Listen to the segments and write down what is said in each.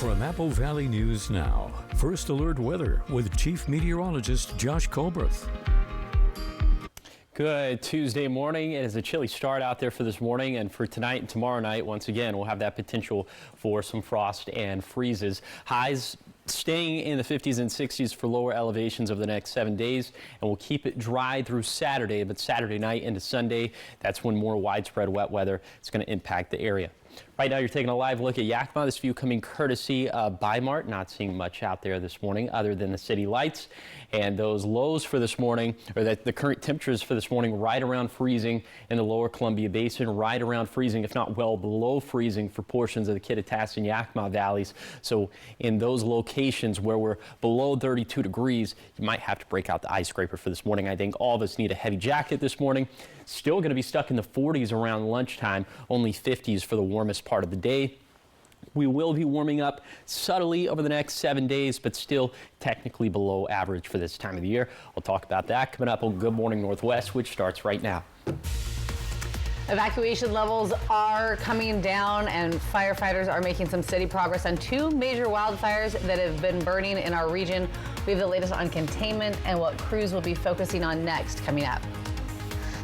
From Apple Valley News Now, First Alert Weather with Chief Meteorologist Josh Colbreth. Good Tuesday morning. It is a chilly start out there for this morning, and for tonight and tomorrow night, once again, we'll have that potential for some frost and freezes. Highs staying in the 50s and 60s for lower elevations over the next 7 days, and we'll keep it dry through Saturday, but Saturday night into Sunday, that's when more widespread wet weather is going to impact the area. Right now, you're taking a live look at Yakima. This view coming courtesy of Bi-Mart. Not seeing much out there this morning other than the city lights. And those lows for this morning, or the current temperatures for this morning, right around freezing in the lower Columbia Basin, right around freezing, if not well below freezing for portions of the Kittitas and Yakima valleys. So in those locations where we're below 32 degrees, you might have to break out the ice scraper for this morning. I think all of us need a heavy jacket this morning. Still going to be stuck in the 40s around lunchtime, only 50s for the warmest part of the day. We will be warming up subtly over the next 7 days, but still technically below average for this time of the year. We'll talk about that coming up on Good Morning Northwest, which starts right now. Evacuation levels are coming down, and firefighters are making some steady progress on two major wildfires that have been burning in our region. We have the latest on containment and what crews will be focusing on next coming up.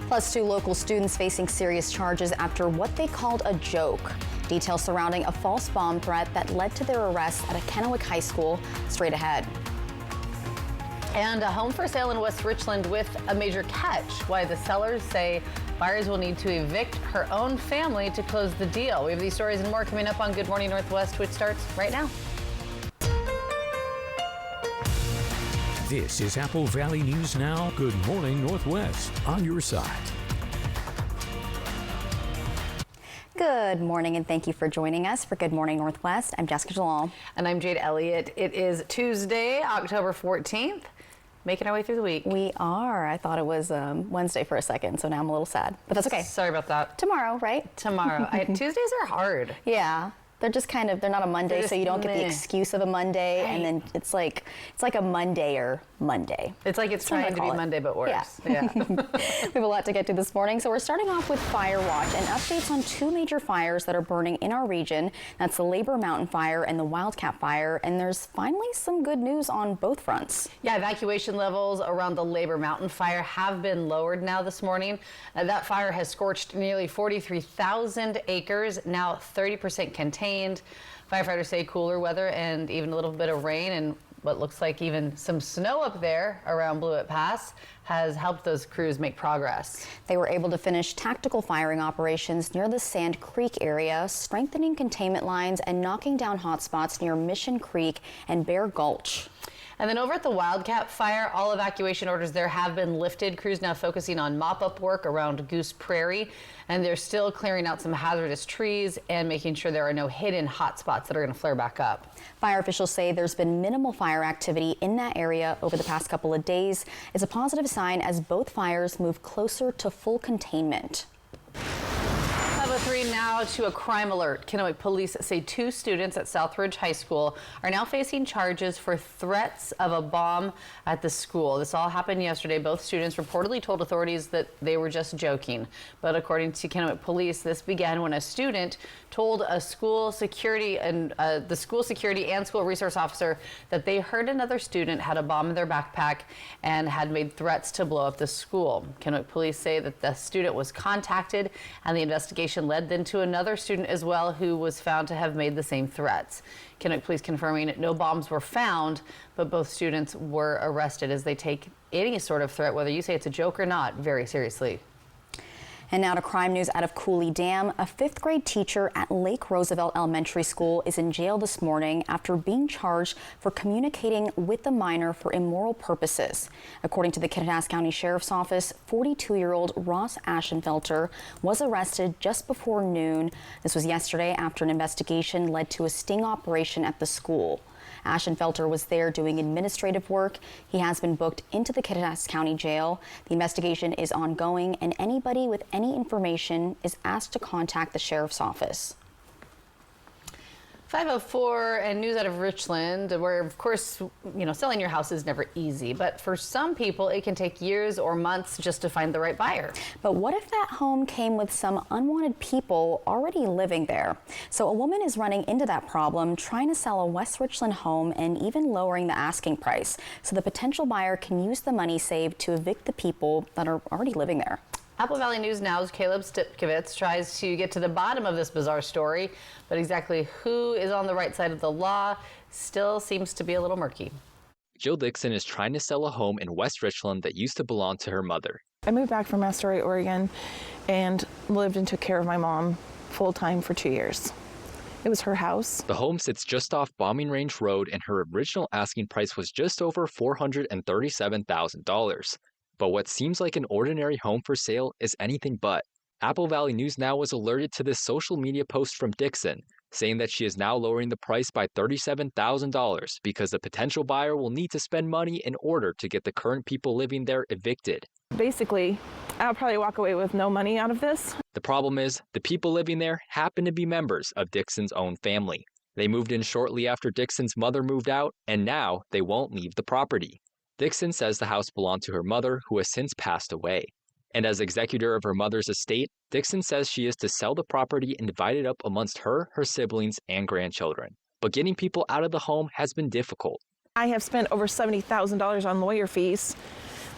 Plus, two local students facing serious charges after what they called a joke. Details surrounding a false bomb threat that led to their arrest at a Kennewick High School. Straight ahead. And a home for sale in West Richland with a major catch. Why the sellers say buyers will need to evict her own family to close the deal. We have these stories and more coming up on Good Morning Northwest, which starts right now. This is Apple Valley News Now. Good Morning Northwest, on your side. Good morning, and thank you for joining us for Good Morning Northwest. I'm Jessica Jalal. And I'm Jade Elliott. It is Tuesday, October 14th. Making our way through the week. We are. I thought it was Wednesday for a second, so now I'm a little sad. But that's okay. Sorry about that. Tomorrow, right? Tomorrow. Tuesdays are hard. Yeah. They're just kind of, they're not a Monday, so you don't get the excuse of a Monday, right. And then it's like a Monday-er Monday. It's like it's trying to be Monday, but worse. Yeah. We have a lot to get to this morning, so we're starting off with Fire Watch and updates on two major fires that are burning in our region. That's the Labor Mountain Fire and the Wildcat Fire, and there's finally some good news on both fronts. Yeah, evacuation levels around the Labor Mountain Fire have been lowered now this morning. That fire has scorched nearly 43,000 acres, now 30% contained. Firefighters say cooler weather and even a little bit of rain and what looks like even some snow up there around Blewett Pass has helped those crews make progress. They were able to finish tactical firing operations near the Sand Creek area, strengthening containment lines and knocking down hotspots near Mission Creek and Bear Gulch. And then over at the Wildcat Fire, all evacuation orders there have been lifted. Crews now focusing on mop-up work around Goose Prairie, and they're still clearing out some hazardous trees and making sure there are no hidden hot spots that are going to flare back up. Fire officials say there's been minimal fire activity in that area over the past couple of days. It's a positive sign as both fires move closer to full containment. 5:03 now to a crime alert. Kennewick police say two students at Southridge High School are now facing charges for threats of a bomb at the school. This all happened yesterday. Both students reportedly told authorities that they were just joking. But according to Kennewick police, this began when a student told a school security and the school security and school resource officer that they heard another student had a bomb in their backpack and had made threats to blow up the school. Kennewick police say that the student was contacted and the investigation led then to another student as well who was found to have made the same threats. Kennewick police confirming no bombs were found, but both students were arrested as they take any sort of threat, whether you say it's a joke or not, very seriously. And now to crime news out of Cooley Dam. A fifth grade teacher at Lake Roosevelt Elementary School is in jail this morning after being charged for communicating with a minor for immoral purposes. According to the Kittitas County Sheriff's Office, 42-year-old Ross Ashenfelter was arrested just before noon. This was yesterday after an investigation led to a sting operation at the school. Ashenfelter was there doing administrative work. He has been booked into the Kittitas County Jail. The investigation is ongoing, and anybody with any information is asked to contact the Sheriff's Office. 5:04 and news out of Richland, where, of course, selling your house is never easy. But for some people, it can take years or months just to find the right buyer. But what if that home came with some unwanted people already living there? So a woman is running into that problem, trying to sell a West Richland home and even lowering the asking price so the potential buyer can use the money saved to evict the people that are already living there. Apple Valley News Now's Caleb Stipkovitz tries to get to the bottom of this bizarre story, but exactly who is on the right side of the law still seems to be a little murky. Jill Dixon is trying to sell a home in West Richland that used to belong to her mother. I moved back from Astoria, Oregon, and lived and took care of my mom full-time for 2 years. It was her house. The home sits just off Bombing Range Road, and her original asking price was just over $437,000. But what seems like an ordinary home for sale is anything but. Apple Valley News Now was alerted to this social media post from Dixon, saying that she is now lowering the price by $37,000 because the potential buyer will need to spend money in order to get the current people living there evicted. Basically, I'll probably walk away with no money out of this. The problem is, the people living there happen to be members of Dixon's own family. They moved in shortly after Dixon's mother moved out, and now they won't leave the property. Dixon says the house belonged to her mother, who has since passed away. And as executor of her mother's estate, Dixon says she is to sell the property and divide it up amongst her siblings, and grandchildren. But getting people out of the home has been difficult. I have spent over $70,000 on lawyer fees.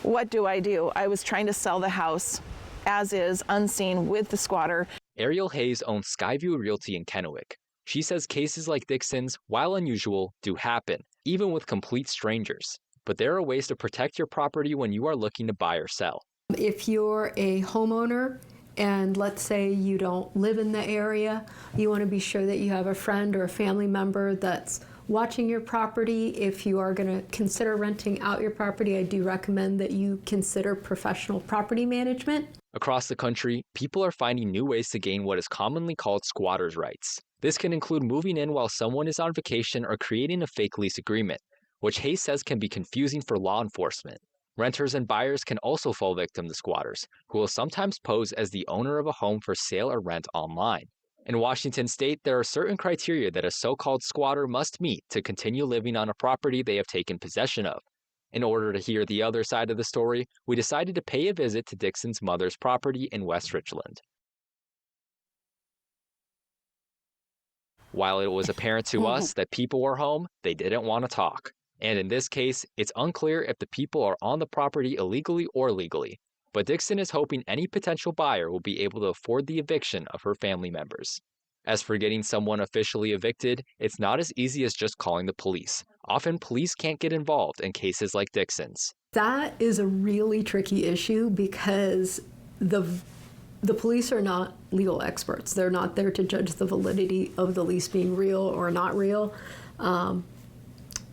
What do? I was trying to sell the house as is, unseen, with the squatter. Ariel Hayes owns Skyview Realty in Kennewick. She says cases like Dixon's, while unusual, do happen, even with complete strangers. But there are ways to protect your property when you are looking to buy or sell. If you're a homeowner and let's say you don't live in the area, you want to be sure that you have a friend or a family member that's watching your property. If you are going to consider renting out your property, I do recommend that you consider professional property management. Across the country, people are finding new ways to gain what is commonly called squatters' rights. This can include moving in while someone is on vacation or creating a fake lease agreement, which Hayes says can be confusing for law enforcement. Renters and buyers can also fall victim to squatters, who will sometimes pose as the owner of a home for sale or rent online. In Washington state, there are certain criteria that a so-called squatter must meet to continue living on a property they have taken possession of. In order to hear the other side of the story, we decided to pay a visit to Dixon's mother's property in West Richland. While it was apparent to us that people were home, they didn't want to talk. And in this case, it's unclear if the people are on the property illegally or legally. But Dixon is hoping any potential buyer will be able to afford the eviction of her family members. As for getting someone officially evicted, it's not as easy as just calling the police. Often police can't get involved in cases like Dixon's. That is a really tricky issue because the police are not legal experts. They're not there to judge the validity of the lease being real or not real.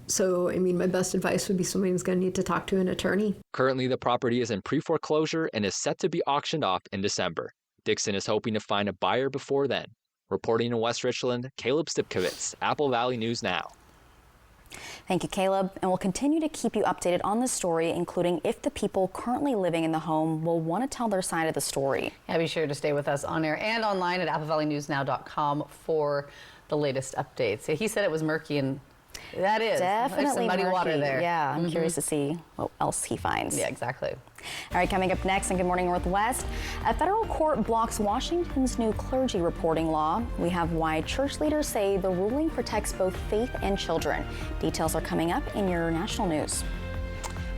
So, my best advice would be somebody's going to need to talk to an attorney. Currently, the property is in pre-foreclosure and is set to be auctioned off in December. Dixon is hoping to find a buyer before then. Reporting in West Richland, Caleb Stipkovitz, Apple Valley News Now. Thank you, Caleb. And we'll continue to keep you updated on this story, including if the people currently living in the home will want to tell their side of the story. Yeah, be sure to stay with us on air and online at applevalleynewsnow.com for the latest updates. Yeah, he said it was murky, and that is definitely some muddy murky. water there. Yeah, I'm curious to see what else he finds. Yeah, exactly. All right, coming up next on Good Morning Northwest, a federal court blocks Washington's new clergy reporting law. We have why church leaders say the ruling protects both faith and children. Details are coming up in your national news.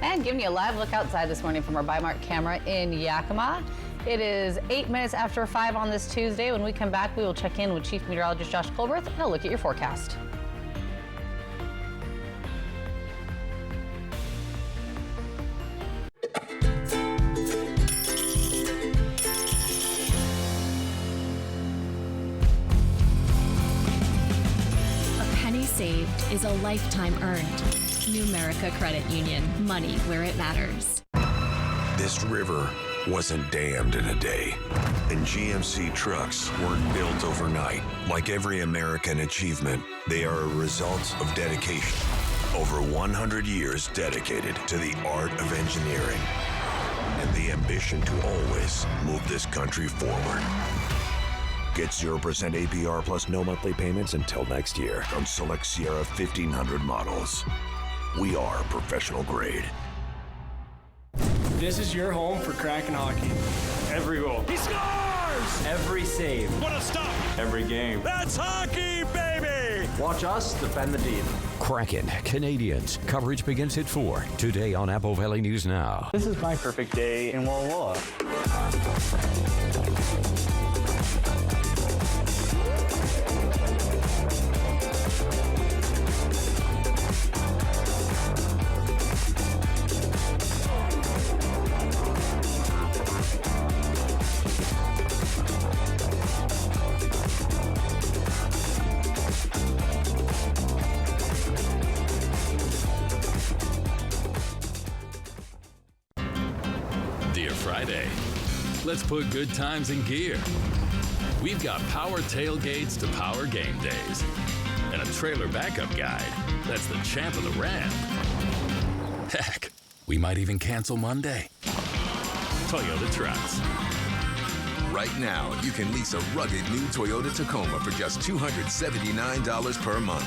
And giving you a live look outside this morning from our Bymark camera in Yakima. It is 8 minutes after 5 on this Tuesday. When we come back, we will check in with Chief Meteorologist Josh Colberth and a look at your forecast. Saved is a lifetime earned. Numerica Credit Union. Money where it matters. This river wasn't dammed in a day, and GMC trucks weren't built overnight. Like every American achievement, they are a result of dedication. Over 100 years dedicated to the art of engineering and the ambition to always move this country forward. Get 0% APR plus no monthly payments until next year on select Sierra 1500 models. We are professional grade. This is your home for Kraken hockey. Every goal. He scores! Every save. What a stop! Every game. That's hockey, baby! Watch us defend the deep. Kraken Canadians. Coverage begins at 4 today on Apple Valley News Now. This is my perfect day in Walla Walla. Friday. Let's put good times in gear. We've got power tailgates to power game days and a trailer backup guide that's the champ of the ramp. Heck, we might even cancel Monday. Toyota Trucks. Right now, you can lease a rugged new Toyota Tacoma for just $279 per month.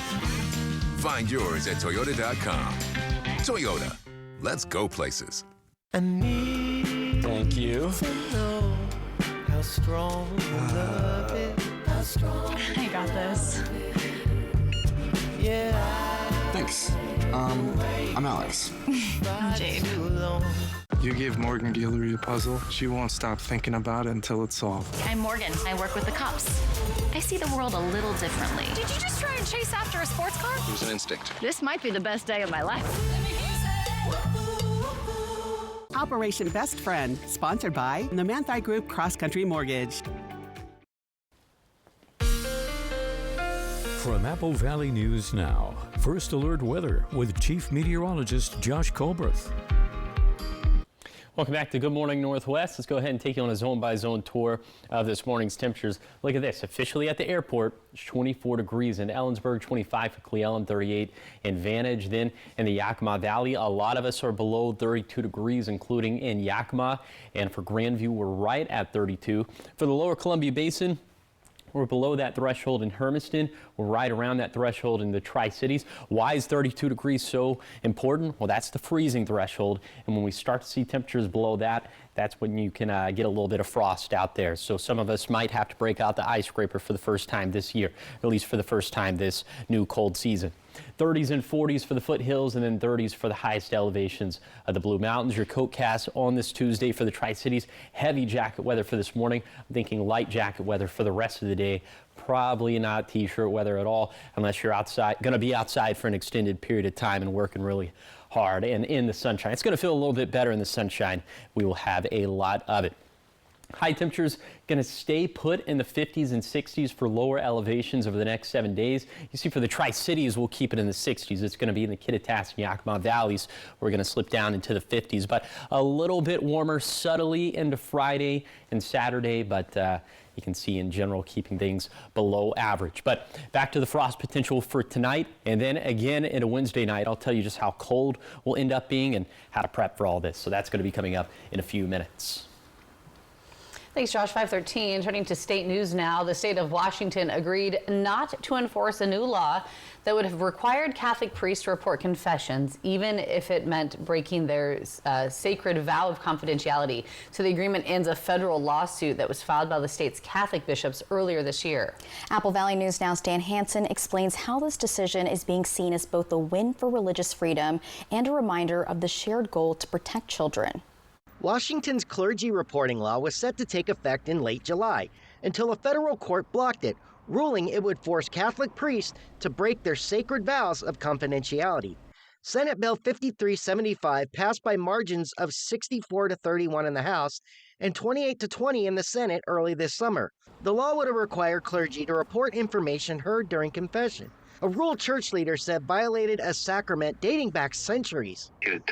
Find yours at Toyota.com. Toyota, let's go places. Thank you. How strong love is. How strong. I got this. Yeah. Thanks. I'm Alex. I'm Jade. You give Morgan Guillory a puzzle, she won't stop thinking about it until it's solved. I'm Morgan. I work with the cops. I see the world a little differently. Did you just try and chase after a sports car? It was an instinct. This might be the best day of my life. Operation Best Friend, sponsored by the Manthei Group Cross Country Mortgage. From Apple Valley News Now, First Alert Weather with Chief Meteorologist Josh Colberth. Welcome back to Good Morning Northwest. Let's go ahead and take you on a zone-by-zone tour of this morning's temperatures. Look at this. Officially at the airport, it's 24 degrees in Ellensburg, 25 for Cle Elum, 38 in Vantage. Then in the Yakima Valley, a lot of us are below 32 degrees, including in Yakima. And for Grandview, we're right at 32. For the Lower Columbia Basin, we're below that threshold in Hermiston. We're right around that threshold in the Tri-Cities. Why is 32 degrees so important? Well, that's the freezing threshold. And when we start to see temperatures below that, that's when you can get a little bit of frost out there. So some of us might have to break out the ice scraper for the first time this year, or at least for the first time this new cold season. 30s and 40s for the foothills, and then 30s for the highest elevations of the Blue Mountains. Your coat cast on this Tuesday for the Tri-Cities. Heavy jacket weather for this morning. I'm thinking light jacket weather for the rest of the day. Probably not t-shirt weather at all, unless you're going to be outside for an extended period of time and working really hard and in the sunshine. It's going to feel a little bit better in the sunshine. We will have a lot of it. High temperatures going to stay put in the 50s and 60s for lower elevations over the next 7 days. You see, for the Tri-Cities, we'll keep it in the 60s. It's going to be in the Kittitas and Yakima Valleys. We're going to slip down into the 50s, but a little bit warmer subtly into Friday and Saturday, but you can see in general keeping things below average. But back to the frost potential for tonight, and then again into Wednesday night. I'll tell you just how cold we'll end up being and how to prep for all this. So that's going to be coming up in a few minutes. Thanks, Josh. 5:13. Turning to state news now. The state of Washington agreed not to enforce a new law that would have required Catholic priests to report confessions, even if it meant breaking their sacred vow of confidentiality. So the agreement ends a federal lawsuit that was filed by the state's Catholic bishops earlier this year. Apple Valley News Now's Dan Hansen explains how this decision is being seen as both a win for religious freedom and a reminder of the shared goal to protect children. Washington's clergy reporting law was set to take effect in late July until a federal court blocked it, ruling it would force Catholic priests to break their sacred vows of confidentiality. Senate Bill 5375 passed by margins of 64 to 31 in the House and 28 to 20 in the Senate early this summer. The law would require clergy to report information heard during confession. A rural church leader said violated a sacrament dating back centuries. It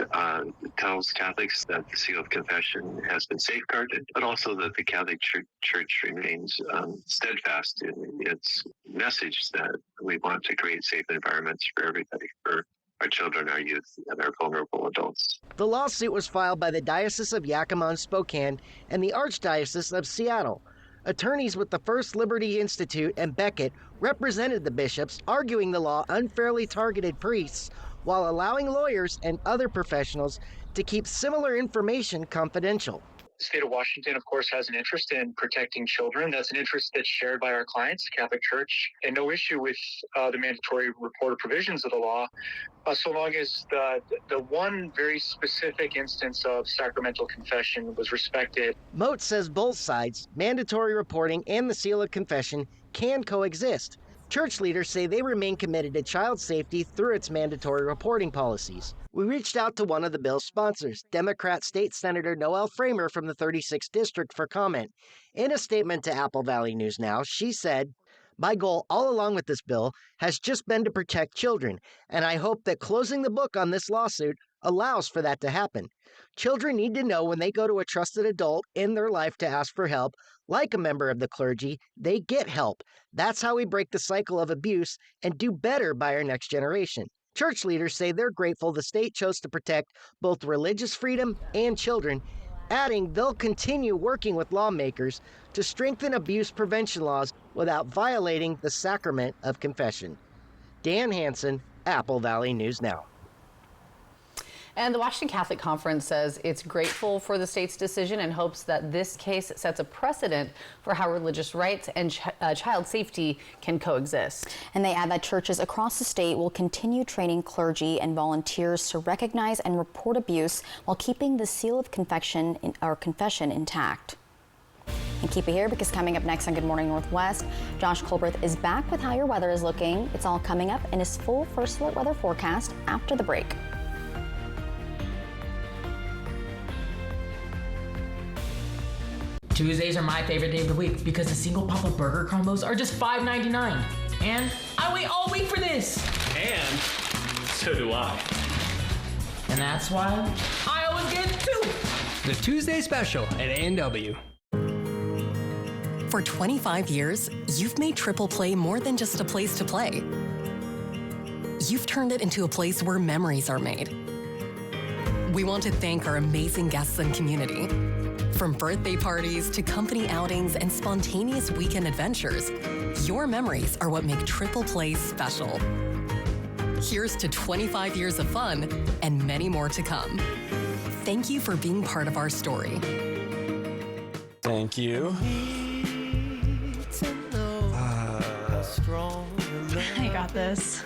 tells Catholics that the seal of confession has been safeguarded, but also that the Catholic Church remains steadfast in its message that we want to create safe environments for everybody, for our children, our youth, and our vulnerable adults. The lawsuit was filed by the Diocese of Yakima and Spokane and the Archdiocese of Seattle. Attorneys with the First Liberty Institute and Beckett represented the bishops, arguing the law unfairly targeted priests while allowing lawyers and other professionals to keep similar information confidential. The state of Washington, of course, has an interest in protecting children. That's an interest that's shared by our clients, the Catholic Church, and no issue with the mandatory reporter provisions of the law, so long as the one very specific instance of sacramental confession was respected. Moat says both sides, mandatory reporting and the seal of confession, can coexist. Church leaders say they remain committed to child safety through its mandatory reporting policies. We reached out to one of the bill's sponsors, Democrat State Senator Noelle Framer from the 36th District, for comment. In a statement to Apple Valley News Now, she said, "My goal all along with this bill has just been to protect children, and I hope that closing the book on this lawsuit allows for that to happen. Children need to know when they go to a trusted adult in their life to ask for help, like a member of the clergy, they get help. That's how we break the cycle of abuse and do better by our next generation." Church leaders say they're grateful the state chose to protect both religious freedom and children, adding they'll continue working with lawmakers to strengthen abuse prevention laws without violating the sacrament of confession. Dan Hansen, Apple Valley News Now. And the Washington Catholic Conference says it's grateful for the state's decision and hopes that this case sets a precedent for how religious rights and child safety can coexist. And they add that churches across the state will continue training clergy and volunteers to recognize and report abuse while keeping the seal of confession intact. And keep it here, because coming up next on Good Morning Northwest, Josh Colbreth is back with how your weather is looking. It's all coming up in his full First Alert weather forecast after the break. Tuesdays are my favorite day of the week because the single Papa Burger combos are just $5.99. And I wait all week for this. And so do I. And that's why I always get two. The Tuesday Special at A&W. For 25 years, you've made Triple Play more than just a place to play. You've turned it into a place where memories are made. We want to thank our amazing guests and community. From birthday parties to company outings and spontaneous weekend adventures, your memories are what make Triple Play special. Here's to 25 years of fun and many more to come. Thank you for being part of our story. Thank you. I got this.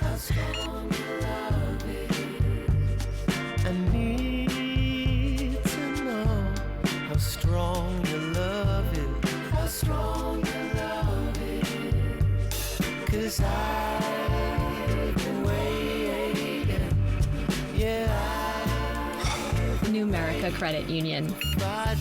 Strong you love it, how strong you love it, 'cause I've been waiting, Numerica Credit Union.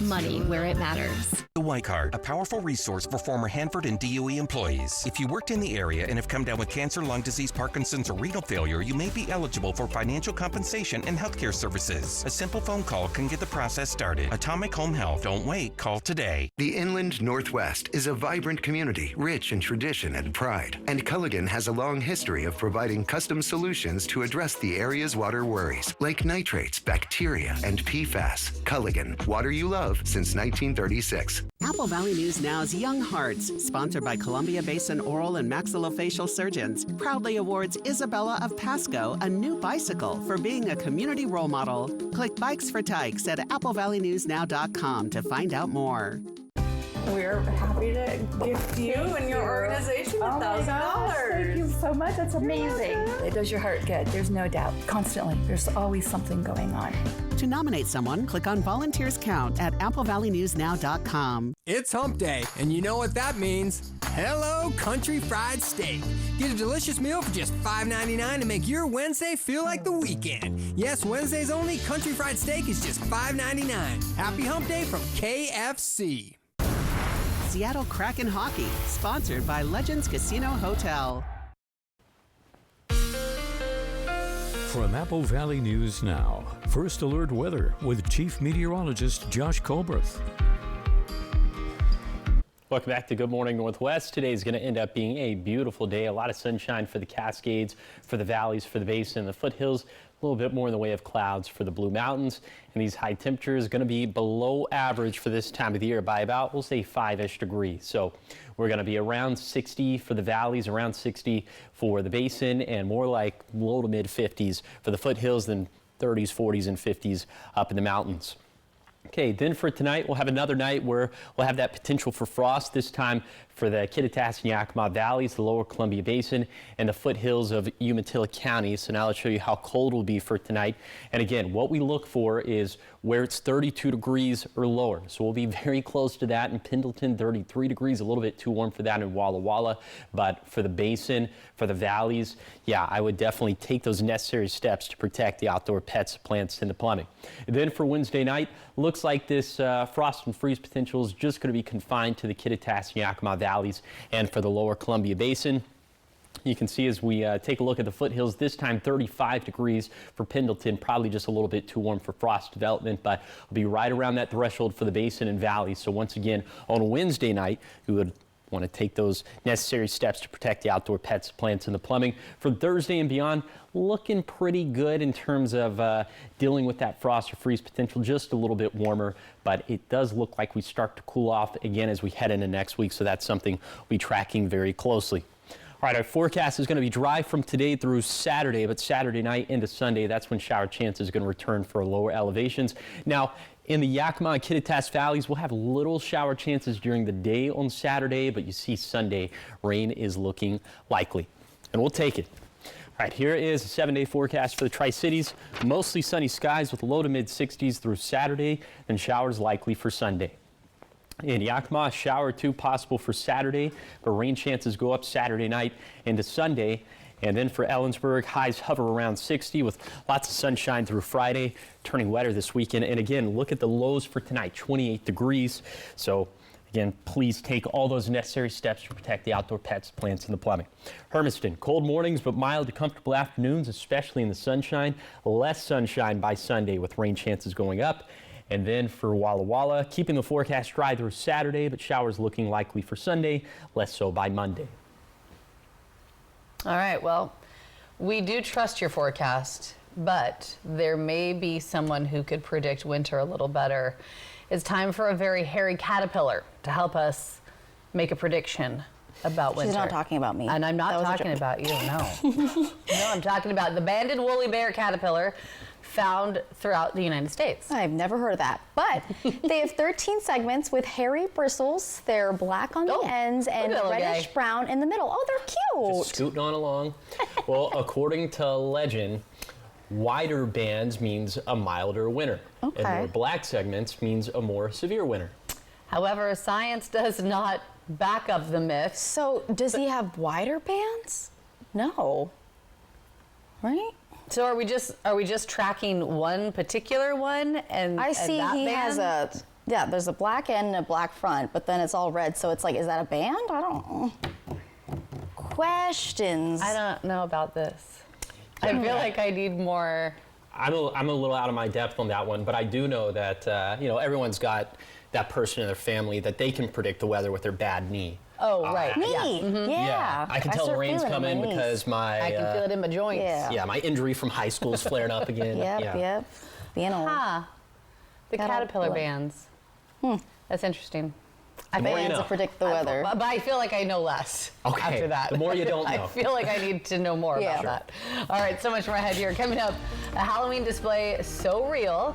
Money where it matters. The Y Card, a powerful resource for former Hanford and DOE employees. If you worked in the area and have come down with cancer, lung disease, Parkinson's, or renal failure, you may be eligible for financial compensation and healthcare services. A simple phone call can get the process started. Atomic Home Health. Don't wait. Call today. The Inland Northwest is a vibrant community, rich in tradition and pride. And Culligan has a long history of providing custom solutions to address the area's water worries, like nitrates, bacteria, and PFAS. Culligan, water you love since 1936. Apple Valley News Now's Young Hearts, sponsored by Columbia Basin Oral and Maxillofacial Surgeons, proudly awards Isabella of Pasco a new bicycle for being a community role model. Click Bikes for Tykes at applevalleynewsnow.com to find out more. We're happy to gift you and your organization $1,000. Thank you so much. That's amazing. It does your heart good. There's no doubt. Constantly. There's always something going on. To nominate someone, click on Volunteers Count at applevalleynewsnow.com. It's hump day, and you know what that means. Hello, Country Fried Steak. Get a delicious meal for just $5.99 and make your Wednesday feel like the weekend. Yes, Wednesday's only Country Fried Steak is just $5.99. Happy hump day from KFC. Seattle Kraken Hockey, sponsored by Legends Casino Hotel. From Apple Valley News Now, First Alert Weather with Chief Meteorologist Josh Colbreth. Welcome back to Good Morning Northwest. Today is going to end up being a beautiful day. A lot of sunshine for the Cascades, for the valleys, for the basin, the foothills. A little bit more in the way of clouds for the Blue Mountains. And these high temperatures are going to be below average for this time of the year by about, we'll say, 5-ish degrees. So we're going to be around 60 for the valleys, around 60 for the basin, and more like low to mid 50s for the foothills than 30s, 40s, and 50s up in the mountains. Okay, then for tonight, we'll have another night where we'll have that potential for frost, this time for the Kittitas and Yakima valleys, the lower Columbia Basin, and the foothills of Umatilla County. So now let's show you how cold it will be for tonight. And again, what we look for is where it's 32 degrees or lower. So we'll be very close to that in Pendleton, 33 degrees, a little bit too warm for that in Walla Walla. But for the basin, for the valleys, yeah, I would definitely take those necessary steps to protect the outdoor pets, plants, and the plumbing. And then for Wednesday night, looks like this frost and freeze potential is just going to be confined to the Kittitas and Yakima valleys and for the lower Columbia Basin. You can see as we take a look at the foothills, this time 35 degrees for Pendleton, probably just a little bit too warm for frost development, but will be right around that threshold for the basin and valleys. So once again, on Wednesday night, we would want to take those necessary steps to protect the outdoor pets, plants, and the plumbing. For Thursday and beyond, looking pretty good in terms of dealing with that frost or freeze potential, just a little bit warmer, but it does look like we start to cool off again as we head into next week, so that's something we'll be tracking very closely. All right, our forecast is going to be dry from today through Saturday, but Saturday night into Sunday, that's when shower chances are going to return for lower elevations. Now, in the Yakima and Kittitas valleys, we'll have little shower chances during the day on Saturday, but you see Sunday, rain is looking likely, and we'll take it. All right, here is a 7-day forecast for the Tri-Cities. Mostly sunny skies with low to mid 60s through Saturday, and showers likely for Sunday. In Yakima, a shower or two possible for Saturday, but rain chances go up Saturday night into Sunday. And then for Ellensburg, highs hover around 60 with lots of sunshine through Friday, turning wetter this weekend. And again, look at the lows for tonight, 28 degrees. So again, please take all those necessary steps to protect the outdoor pets, plants, and the plumbing. Hermiston, cold mornings but mild to comfortable afternoons, especially in the sunshine. Less sunshine by Sunday with rain chances going up. And then for Walla Walla, keeping the forecast dry through Saturday, but showers looking likely for Sunday, less so by Monday. All right, well, we do trust your forecast, but there may be someone who could predict winter a little better. It's time for a very hairy caterpillar to help us make a prediction about winter. She's not talking about me. And I'm not talking about you, no. No, I'm talking about the banded woolly bear caterpillar found throughout the United States. I've never heard of that, but they have 13 segments with hairy bristles. They're black on the ends and reddish brown in the middle. Oh, they're cute. Just scooting on along. Well, according to legend, wider bands means a milder winter. Okay. And more black segments means a more severe winter. However, science does not back up the myth. So does he have wider bands? No. Right? So are we just tracking one particular one? And I see that he band? has there's a black end and a black front, but then it's all red. So it's like, is that a band? I don't know. Questions. I don't know about this. I feel like I need more. I'm a little out of my depth on that one, but I do know that everyone's got that person in their family that they can predict the weather with their bad knee. Oh, right. Knee. Yeah. Mm-hmm. Yeah. I can tell the rain's coming because I can feel it in my joints. Yeah. my injury from high school is flaring up again. Yep. Being old. The caterpillar bands. That's interesting. Bands to predict the weather. But I feel like I know less after that. The more you don't know. I feel like I need to know more about that. All right, so much more ahead here. Coming up, a Halloween display so real.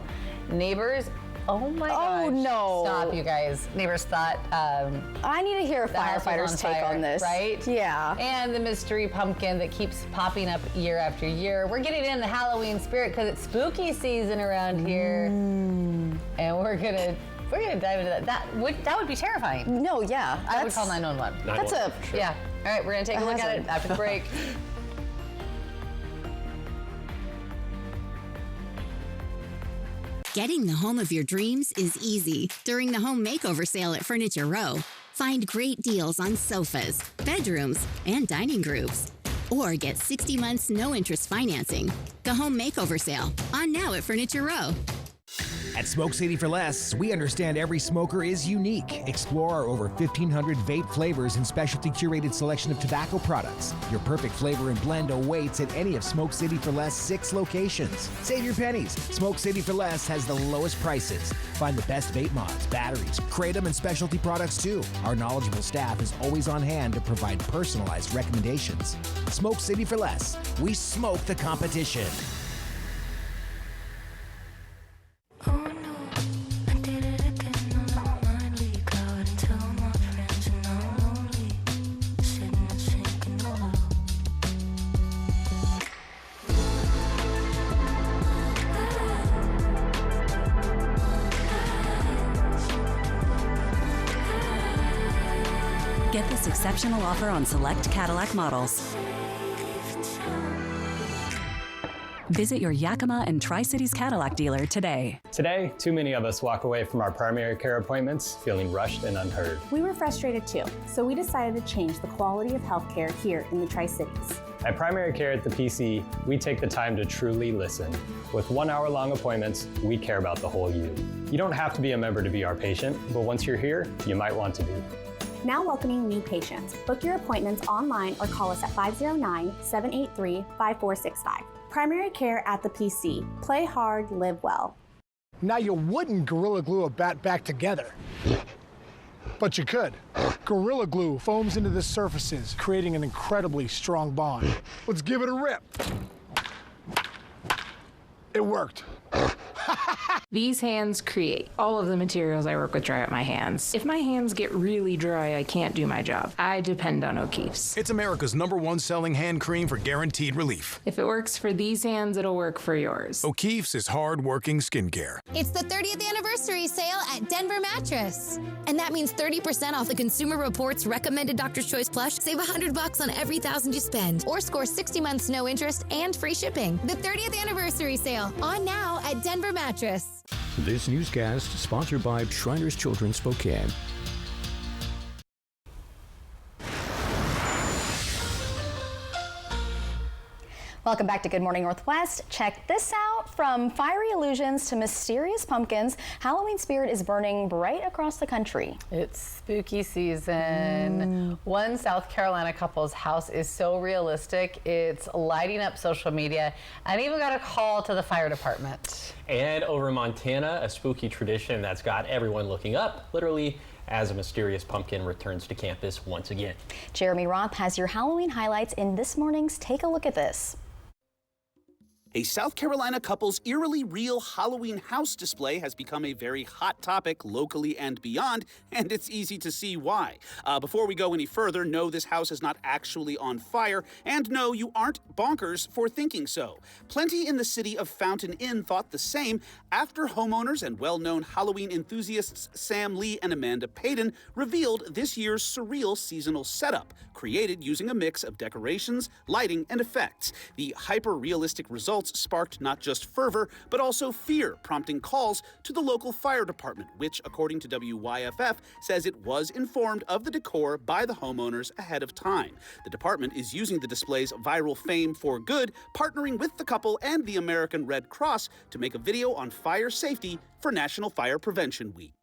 Neighbors, oh my gosh. Oh no. Stop, you guys. Neighbors thought I need to hear a the house was firefighter's on take fire, on this. Right? Yeah. And the mystery pumpkin that keeps popping up year after year. We're getting in the Halloween spirit because it's spooky season around here. And we're gonna dive into that. That would be terrifying. No, yeah. I would call 911. That's a Yeah. All right, we're gonna take a look at it after the break. Getting the home of your dreams is easy during the home makeover sale at Furniture Row. Find great deals on sofas, bedrooms, and dining groups. Or get 60 months no interest financing. The home makeover sale on now at Furniture Row. At Smoke City for Less, we understand every smoker is unique. Explore our over 1,500 vape flavors and specialty curated selection of tobacco products. Your perfect flavor and blend awaits at any of Smoke City for Less 6 locations. Save your pennies. Smoke City for Less has the lowest prices. Find the best vape mods, batteries, kratom, and specialty products too. Our knowledgeable staff is always on hand to provide personalized recommendations. Smoke City for Less. We smoke the competition. Get this exceptional offer on select Cadillac models. Visit your Yakima and Tri-Cities Cadillac dealer today. Today, too many of us walk away from our primary care appointments feeling rushed and unheard. We were frustrated too, so we decided to change the quality of healthcare here in the Tri-Cities. At Primary Care at the PC, we take the time to truly listen. With 1 hour-long appointments, we care about the whole you. You don't have to be a member to be our patient, but once you're here, you might want to be. Now welcoming new patients. Book your appointments online or call us at 509-783-5465. Primary Care at the PC. Play hard, live well. Now you wouldn't Gorilla Glue a bat back together, but you could. Gorilla Glue foams into the surfaces, creating an incredibly strong bond. Let's give it a rip. It worked. These hands create. All of the materials I work with dry out my hands. If my hands get really dry, I can't do my job. I depend on O'Keeffe's. It's America's #1 selling hand cream for guaranteed relief. If it works for these hands, it'll work for yours. O'Keeffe's is hard-working skincare. It's the 30th anniversary sale at Denver Mattress. And that means 30% off the Consumer Reports recommended Doctor's Choice Plush. Save $100 on every $1,000 you spend. Or score 60 months no interest and free shipping. The 30th anniversary sale on now at Denver Mattress. This newscast sponsored by Shriners Children's Spokane. Welcome back to Good Morning Northwest. Check this out. From fiery illusions to mysterious pumpkins, Halloween spirit is burning bright across the country. It's spooky season. One South Carolina couple's house is so realistic, it's lighting up social media, and even got a call to the fire department. And over in Montana, a spooky tradition that's got everyone looking up, literally, as a mysterious pumpkin returns to campus once again. Jeremy Roth has your Halloween highlights in this morning's Take a Look at This. A South Carolina couple's eerily real Halloween house display has become a very hot topic locally and beyond, and it's easy to see why. Before we go any further, no, this house is not actually on fire, and no, you aren't bonkers for thinking so. Plenty in the city of Fountain Inn thought the same after homeowners and well-known Halloween enthusiasts Sam Lee and Amanda Payton revealed this year's surreal seasonal setup, created using a mix of decorations, lighting, and effects. The hyper-realistic results sparked not just fervor, but also fear, prompting calls to the local fire department, which, according to WYFF, says it was informed of the decor by the homeowners ahead of time. The department is using the display's viral fame for good, partnering with the couple and the American Red Cross to make a video on fire safety for National Fire Prevention Week.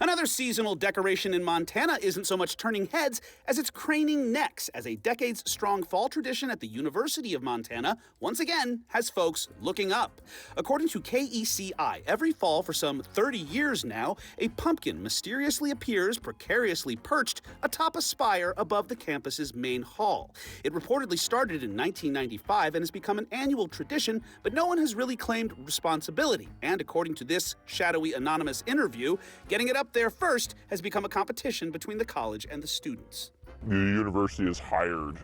Another seasonal decoration in Montana isn't so much turning heads as it's craning necks, as a decades-strong fall tradition at the University of Montana once again has folks looking up. According to KECI, every fall for some 30 years now, a pumpkin mysteriously appears precariously perched atop a spire above the campus's main hall. It reportedly started in 1995 and has become an annual tradition, but no one has really claimed responsibility. And according to this shadowy anonymous interview, getting it up there first has become a competition between the college and the students. The university has hired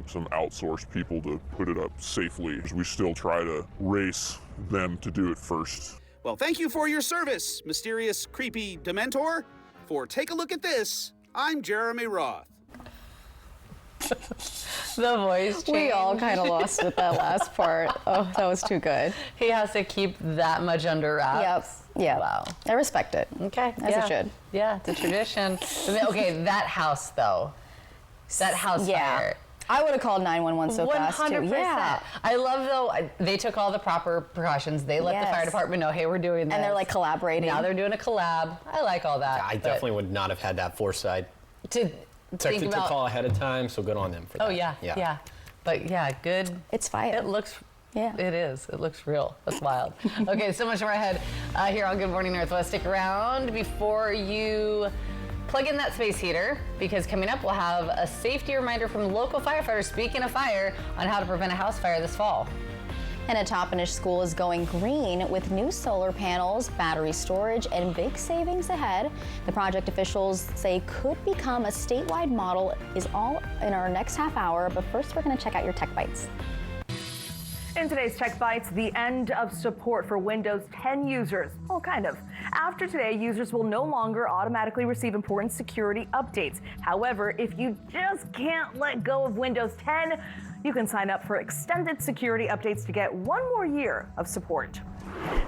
some outsourced people to put it up safely. We still try to race them to do it first. Well, thank you for your service, mysterious, creepy Dementor. For Take a Look at This, I'm Jeremy Roth. The voice change. We all kind of lost with that last part. Oh, that was too good. He has to keep that much under wraps. Yep. Yeah. Wow. I respect it. Okay. As it should. Yeah, it's a tradition. Okay, that house though. That house fire. I would have called 911 so fast, too. 100%. Yeah. I love, though, they took all the proper precautions. They let the fire department know, hey, we're doing this. And they're, like, collaborating. Now they're doing a collab. I like all that. I definitely would not have had that foresight. To think to about... call ahead of time, so good on them for that. Oh, yeah. But, yeah, good. It's fire. It looks... Yeah. It is. It looks real. That's wild. Okay, so much more ahead here on Good Morning Northwest. Stick around before you plug in that space heater, because coming up we'll have a safety reminder from local firefighters, speaking of fire, on how to prevent a house fire this fall. And a Toppenish school is going green with new solar panels, battery storage, and big savings ahead. The project officials say could become a statewide model is all in our next half hour, but first we're going to check out your Tech Bites. In today's Tech Bites, the end of support for Windows 10 users. Well, kind of. After today, users will no longer automatically receive important security updates. However, if you just can't let go of Windows 10, you can sign up for extended security updates to get 1 more year of support.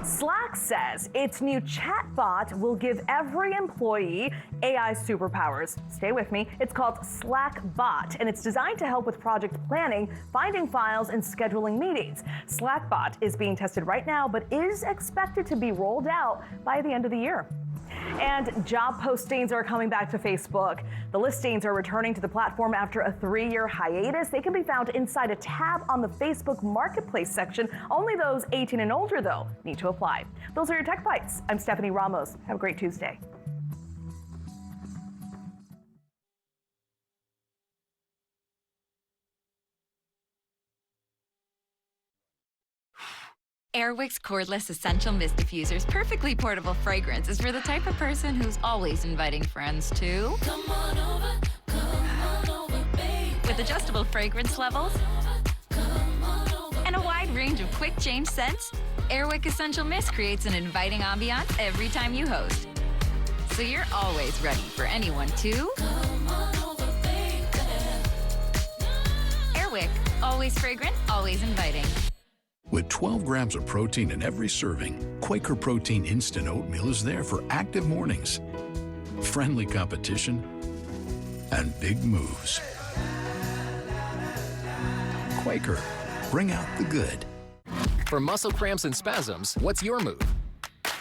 Slack says its new chatbot will give every employee AI superpowers. Stay with me. It's called Slack Bot, and it's designed to help with project planning, finding files, and scheduling meetings. Slack Bot is being tested right now, but is expected to be rolled out by the end of the year. And job postings are coming back to Facebook. The listings are returning to the platform after a 3-year hiatus. They can be found inside a tab on the Facebook Marketplace section. Only those 18 and older, though, need to apply. Those are your Tech Bites. I'm Stephanie Ramos. Have a great Tuesday. Airwick's cordless essential mist diffuser's perfectly portable fragrance is for the type of person who's always inviting friends to come on over, baby. With adjustable fragrance levels and a wide range of quick change scents, Airwick Essential Mist creates an inviting ambiance every time you host. So you're always ready for anyone to come on over, baby. Airwick, always fragrant, always inviting. With 12 grams of protein in every serving, Quaker Protein Instant Oatmeal is there for active mornings, friendly competition, and big moves. Quaker, bring out the good. For muscle cramps and spasms, what's your move?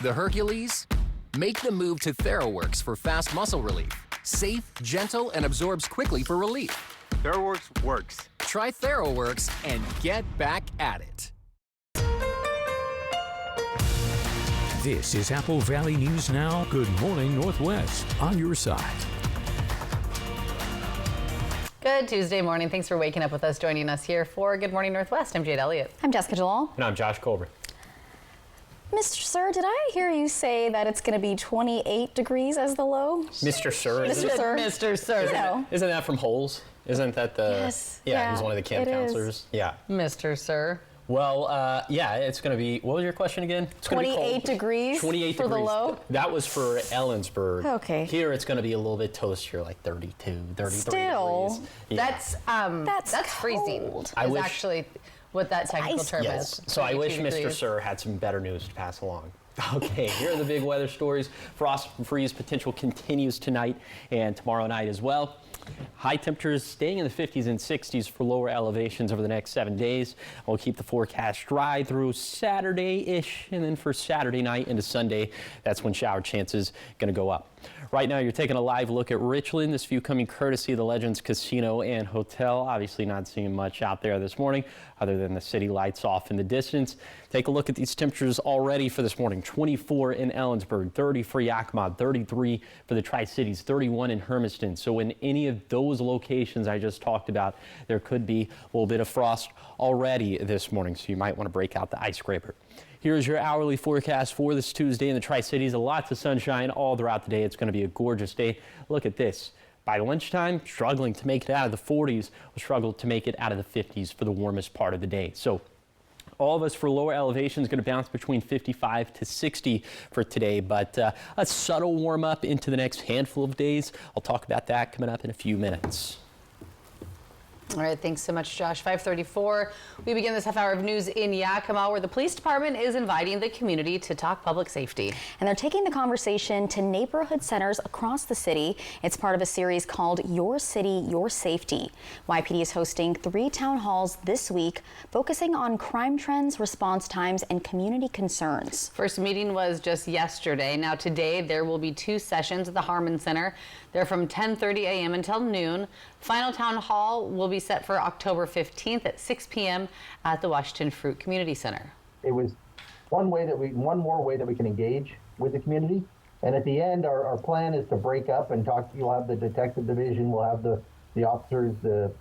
The Hercules? Make the move to TheraWorks for fast muscle relief. Safe, gentle, and absorbs quickly for relief. TheraWorks works. Try TheraWorks and get back at it. This is Apple Valley News Now. Good morning, Northwest. On your side. Good Tuesday morning. Thanks for waking up with us, joining us here for Good Morning Northwest. I'm Jade Elliott. I'm Jessica Jalal. And I'm Josh Colbert. Mr. Sir, did I hear you say that it's going to be 28 degrees as the low? Mr. Sir. Mr. Sir. Mr. Sir. Isn't that from Holes? Isn't that the... Yes. Yeah, he's one of the camp counselors. Yeah. Mr. Sir. Well, yeah, it's going to be, what was your question again? It's 28 degrees 28 for degrees. the low? That was for Ellensburg. Okay. Here it's going to be a little bit toastier, like 32, 33 Still, degrees. Yeah. That's freezing. I is wish, actually what that technical term yes. is. So I wish 32 Mr. degrees. Sir had some better news to pass along. Okay, here are the big weather stories. Frost and freeze potential continues tonight and tomorrow night as well. High temperatures staying in the 50s and 60s for lower elevations over the next 7 days. We'll keep the forecast dry through Saturday-ish, and then for Saturday night into Sunday, that's when shower chances going to go up. Right now, you're taking a live look at Richland. This view coming courtesy of the Legends Casino and Hotel. Obviously not seeing much out there this morning other than the city lights off in the distance. Take a look at these temperatures already for this morning. 24 in Ellensburg, 30 for Yakima, 33 for the Tri-Cities, 31 in Hermiston. So in any of those locations I just talked about, there could be a little bit of frost already this morning, so you might want to break out the ice scraper. Here's your hourly forecast for this Tuesday in the Tri-Cities. Lots of sunshine all throughout the day. It's going to be a gorgeous day. Look at this. By lunchtime, struggling to make it out of the 40s. We'll struggle to make it out of the 50s for the warmest part of the day. So all of us for lower elevations going to bounce between 55 to 60 for today, but a subtle warm up into the next handful of days. I'll talk about that coming up in a few minutes. All right, thanks so much, Josh. 5:34. We begin this half hour of news in Yakima, where the police department is inviting the community to talk public safety. And they're taking the conversation to neighborhood centers across the city. It's part of a series called Your City, Your Safety. YPD is hosting 3 town halls this week, focusing on crime trends, response times, and community concerns. First meeting was just yesterday. Now today there will be 2 sessions at the Harmon Center. They're from 10:30 a.m. until noon. Final town hall will be set for October 15th at 6 p.m. at the Washington Fruit Community Center. It was one more way that we can engage with the community. And at the end, our plan is to break up and talk. You'll have the detective division, we'll have the officers, the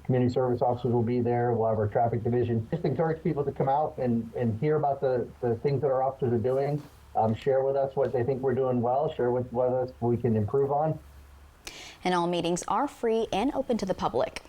community service officers will be there, we'll have our traffic division. Just encourage people to come out and hear about the things that our officers are doing. Share with us what they think we're doing well, share with us what we can improve on. And all meetings are free and open to the public.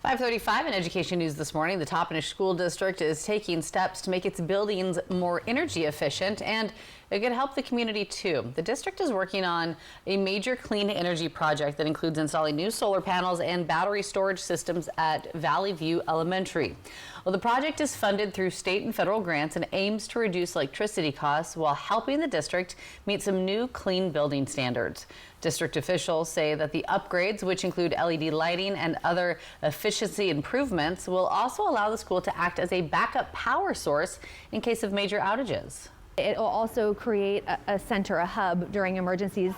5:35 in education news this morning. The Toppenish School District is taking steps to make its buildings more energy efficient, and it could help the community too. The district is working on a major clean energy project that includes installing new solar panels and battery storage systems at Valley View Elementary. Well, the project is funded through state and federal grants and aims to reduce electricity costs while helping the district meet some new clean building standards. District officials say that the upgrades, which include LED lighting and other efficiency improvements, will also allow the school to act as a backup power source in case of major outages. It will also create a center, a hub during emergencies,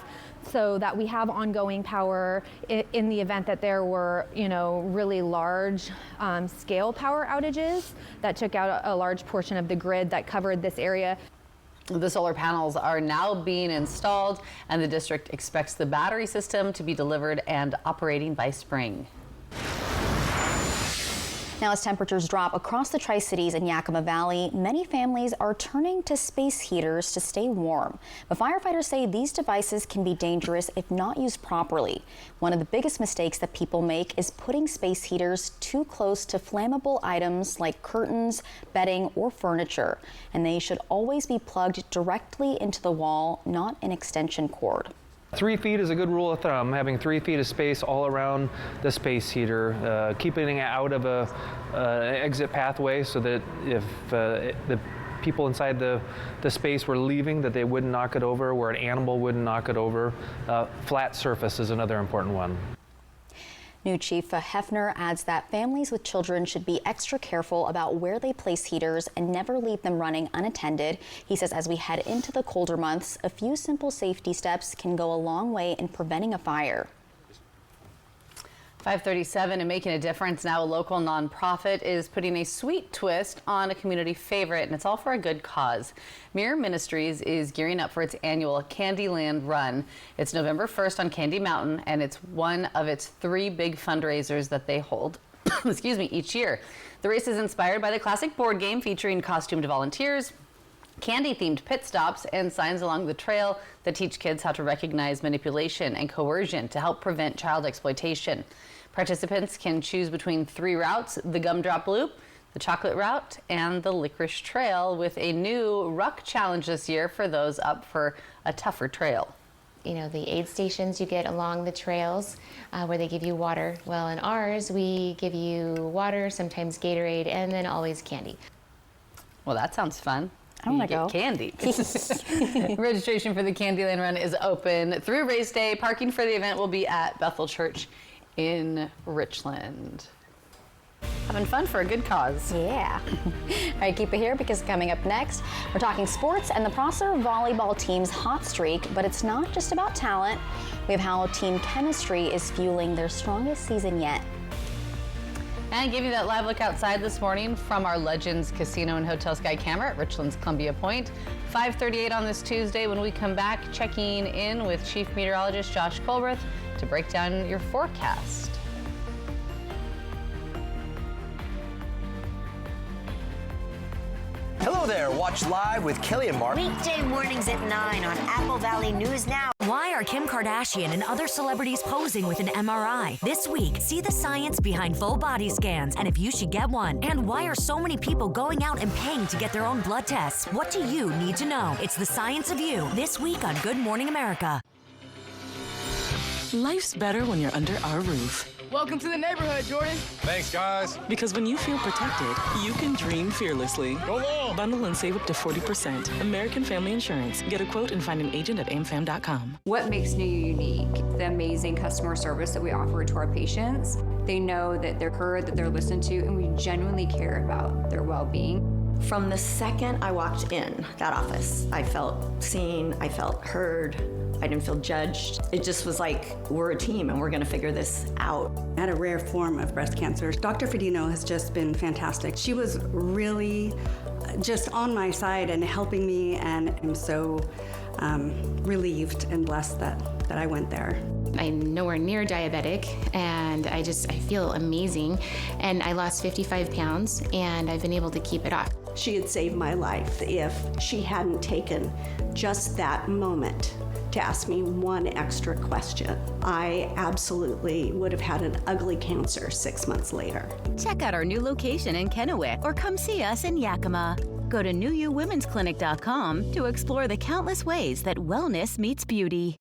so that we have ongoing power in the event that there were, really large scale power outages that took out a large portion of the grid that covered this area. The solar panels are now being installed, and the district expects the battery system to be delivered and operating by spring. Now, as temperatures drop across the Tri-Cities and Yakima Valley, many families are turning to space heaters to stay warm. But firefighters say these devices can be dangerous if not used properly. One of the biggest mistakes that people make is putting space heaters too close to flammable items like curtains, bedding, or furniture. And they should always be plugged directly into the wall, not an extension cord. 3 feet is a good rule of thumb, having 3 feet of space all around the space heater, keeping it out of an exit pathway so that if the people inside the space were leaving, that they wouldn't knock it over, where an animal wouldn't knock it over. Flat surface is another important one. New Chief Hefner adds that families with children should be extra careful about where they place heaters and never leave them running unattended. He says as we head into the colder months, a few simple safety steps can go a long way in preventing a fire. 5:37 and making a difference now. A local nonprofit is putting a sweet twist on a community favorite, and it's all for a good cause. Mirror Ministries is gearing up for its annual Candyland Run. It's November 1st on Candy Mountain, and it's one of its 3 big fundraisers that they hold each year. The race is inspired by the classic board game featuring costumed volunteers, candy-themed pit stops, and signs along the trail that teach kids how to recognize manipulation and coercion to help prevent child exploitation. Participants can choose between 3 routes: the Gumdrop Loop, the Chocolate Route, and the Licorice Trail, with a new Ruck Challenge this year for those up for a tougher trail. The aid stations you get along the trails where they give you water. Well, in ours, we give you water, sometimes Gatorade, and then always candy. Well, that sounds fun. I want to go. Candy. Registration for the Candyland Run is open through race day. Parking for the event will be at Bethel Church in Richland. Having fun for a good cause. Yeah. All right, keep it here because coming up next, we're talking sports and the Prosser volleyball team's hot streak, but it's not just about talent. We have how team chemistry is fueling their strongest season yet. And give you that live look outside this morning from our Legends Casino and Hotel Sky camera at Richland's Columbia Point. 5:38 on this Tuesday. When we come back, checking in with Chief Meteorologist Josh Colbreth to break down your forecast. Hello there. Watch live with Kelly and Mark. Weekday mornings at 9 on Apple Valley News Now. Why are Kim Kardashian and other celebrities posing with an MRI? This week, see the science behind full body scans and if you should get one. And why are so many people going out and paying to get their own blood tests? What do you need to know? It's the science of you this week on Good Morning America. Life's better when you're under our roof. Welcome to the neighborhood, Jordan. Thanks, guys. Because when you feel protected, you can dream fearlessly. Go long. Bundle and save up to 40%. American Family Insurance. Get a quote and find an agent at amfam.com. What makes NUU unique? The amazing customer service that we offer to our patients. They know that they're heard, that they're listened to, and we genuinely care about their well-being. From the second I walked in that office, I felt seen, I felt heard, I didn't feel judged. It just was like, we're a team and we're gonna figure this out. I had a rare form of breast cancer. Dr. Fedino has just been fantastic. She was really just on my side and helping me, and I'm so relieved and blessed that I went there. I'm nowhere near diabetic, and I feel amazing. And I lost 55 pounds, and I've been able to keep it off. She had saved my life if she hadn't taken just that moment to ask me one extra question. I absolutely would have had an ugly cancer 6 months later. Check out our new location in Kennewick or come see us in Yakima. Go to NUUWomen'sClinic.com to explore the countless ways that wellness meets beauty.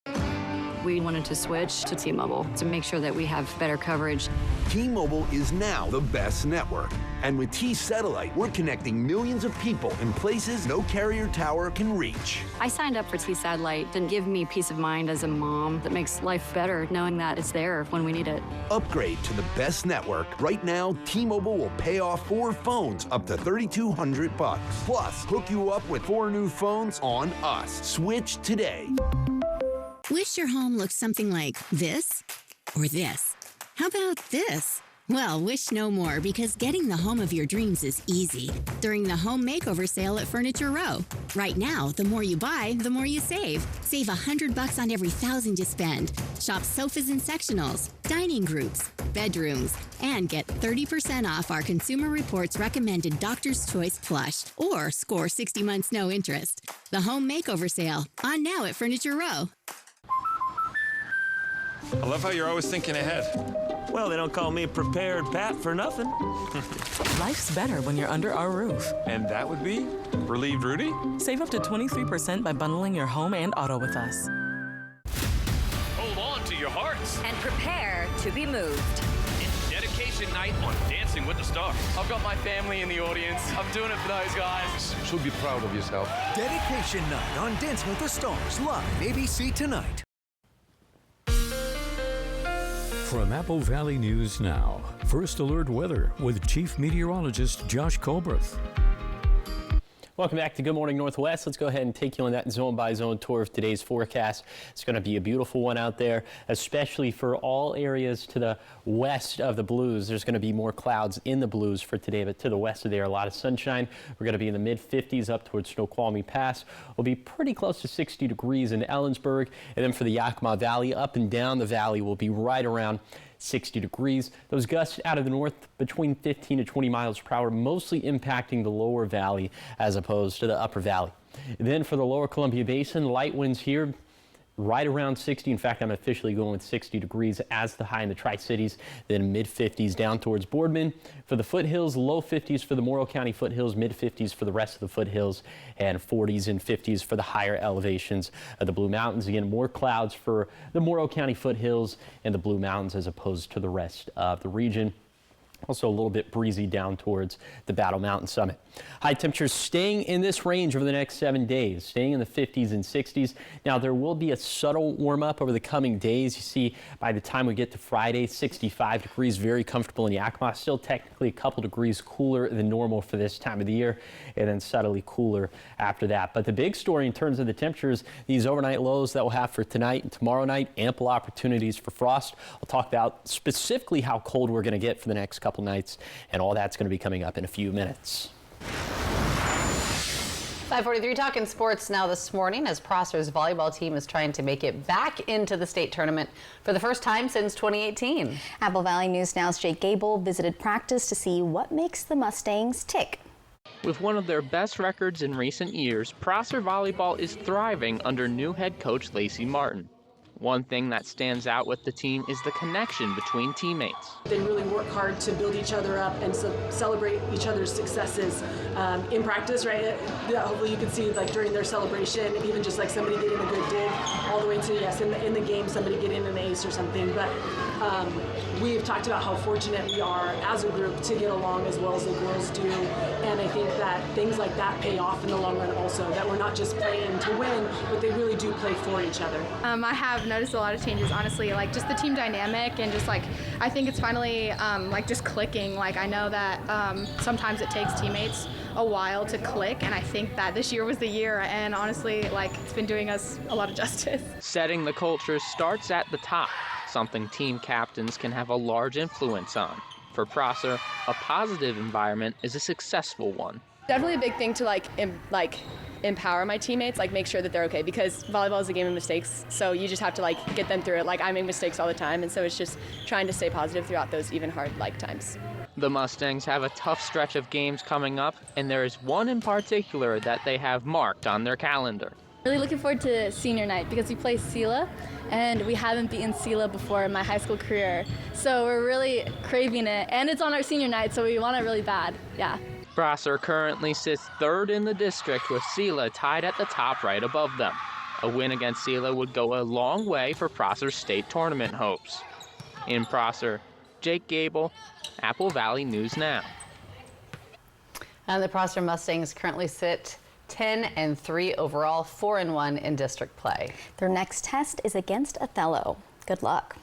We wanted to switch to T-Mobile to make sure that we have better coverage. T-Mobile is now the best network. And with T-Satellite, we're connecting millions of people in places no carrier tower can reach. I signed up for T-Satellite to give me peace of mind as a mom that makes life better knowing that it's there when we need it. Upgrade to the best network. Right now, T-Mobile will pay off 4 phones up to $3,200. Plus, hook you up with 4 new phones on us. Switch today. Wish your home looked something like this or this. How about this? Well, wish no more, because getting the home of your dreams is easy during the home makeover sale at Furniture Row. Right now, the more you buy, the more you save. Save $100 on every $1,000 you spend. Shop sofas and sectionals, dining groups, bedrooms, and get 30% off our Consumer Reports recommended Doctor's Choice plush, or score 60 months no interest. The home makeover sale, on now at Furniture Row. I love how you're always thinking ahead. Well, they don't call me Prepared Pat for nothing. Life's better when you're under our roof. And that would be Relieved Rudy? Save up to 23% by bundling your home and auto with us. Hold on to your hearts. And prepare to be moved. It's dedication night on Dancing with the Stars. I've got my family in the audience. I'm doing it for those guys. Should be proud of yourself. Dedication night on Dancing with the Stars, live ABC tonight. From Apple Valley News Now, First Alert Weather with Chief Meteorologist Josh Colbreth. Welcome back to Good Morning Northwest. Let's go ahead and take you on that zone-by-zone tour of today's forecast. It's going to be a beautiful one out there, especially for all areas to the west of the Blues. There's going to be more clouds in the Blues for today, but to the west of there, a lot of sunshine. We're going to be in the mid-50s up towards Snoqualmie Pass. We'll be pretty close to 60 degrees in Ellensburg, and then for the Yakima Valley, up and down the valley, will be right around 60 degrees. Those gusts out of the north between 15 to 20 miles per hour, mostly impacting the lower valley as opposed to the upper valley. Then for the lower Columbia Basin, light winds here right around 60. In fact, I'm officially going with 60 degrees as the high in the Tri-Cities, then mid-50s down towards Boardman. For the foothills, low 50s for the Morrow County foothills, mid-50s for the rest of the foothills, and 40s and 50s for the higher elevations of the Blue Mountains. Again, more clouds for the Morrow County foothills and the Blue Mountains as opposed to the rest of the region. Also a little bit breezy down towards the Battle Mountain summit. High temperatures staying in this range over the next 7 days, staying in the 50s and 60s. Now, there will be a subtle warm up over the coming days. You see, by the time we get to Friday, 65 degrees, very comfortable in Yakima. Still technically a couple degrees cooler than normal for this time of the year, and then subtly cooler after that. But the big story in terms of the temperatures, these overnight lows that we'll have for tonight and tomorrow night, ample opportunities for frost. I'll talk about specifically how cold we're going to get for the next couple nights, and all that's going to be coming up in a few minutes. 5:43 talking sports now this morning as Prosser's volleyball team is trying to make it back into the state tournament for the first time since 2018. Apple Valley News Now's Jake Gable visited practice to see what makes the Mustangs tick. With one of their best records in recent years, Prosser volleyball is thriving under new head coach Lacey Martin. One thing that stands out with the team is the connection between teammates. They really work hard to build each other up and celebrate each other's successes in practice, right? Hopefully you can see like during their celebration, even just like somebody getting a good dig, all the way to, yes, in the game, somebody getting an ace or something. But we've talked about how fortunate we are as a group to get along as well as the girls do. And I think that things like that pay off in the long run also, that we're not just playing to win, but they really do play for each other. I have noticed a lot of changes, honestly, like just the team dynamic and just like, I think it's finally like just clicking. Like I know that sometimes it takes teammates a while to click, and I think that this year was the year, and honestly, like it's been doing us a lot of justice. Setting the culture starts at the top, something team captains can have a large influence on. For Prosser, a positive environment is a successful one. Definitely a big thing to empower my teammates, like make sure that they're okay, because volleyball is a game of mistakes, so you just have to like get them through it. Like I make mistakes all the time, and so it's just trying to stay positive throughout those even hard times. The Mustangs have a tough stretch of games coming up, and there is one in particular that they have marked on their calendar. Really looking forward to senior night because we play SELA, and we haven't beaten SELA before in my high school career, so we're really craving it, and it's on our senior night, so we want it really bad. Yeah. Prosser currently sits third in the district with SELA tied at the top right above them. A win against SELA would go a long way for Prosser's state tournament hopes. In Prosser, Jake Gable, Apple Valley News Now. And the Prosser Mustangs currently sit 10-3 overall, 4-1 in district play. Their next test is against Othello. Good luck.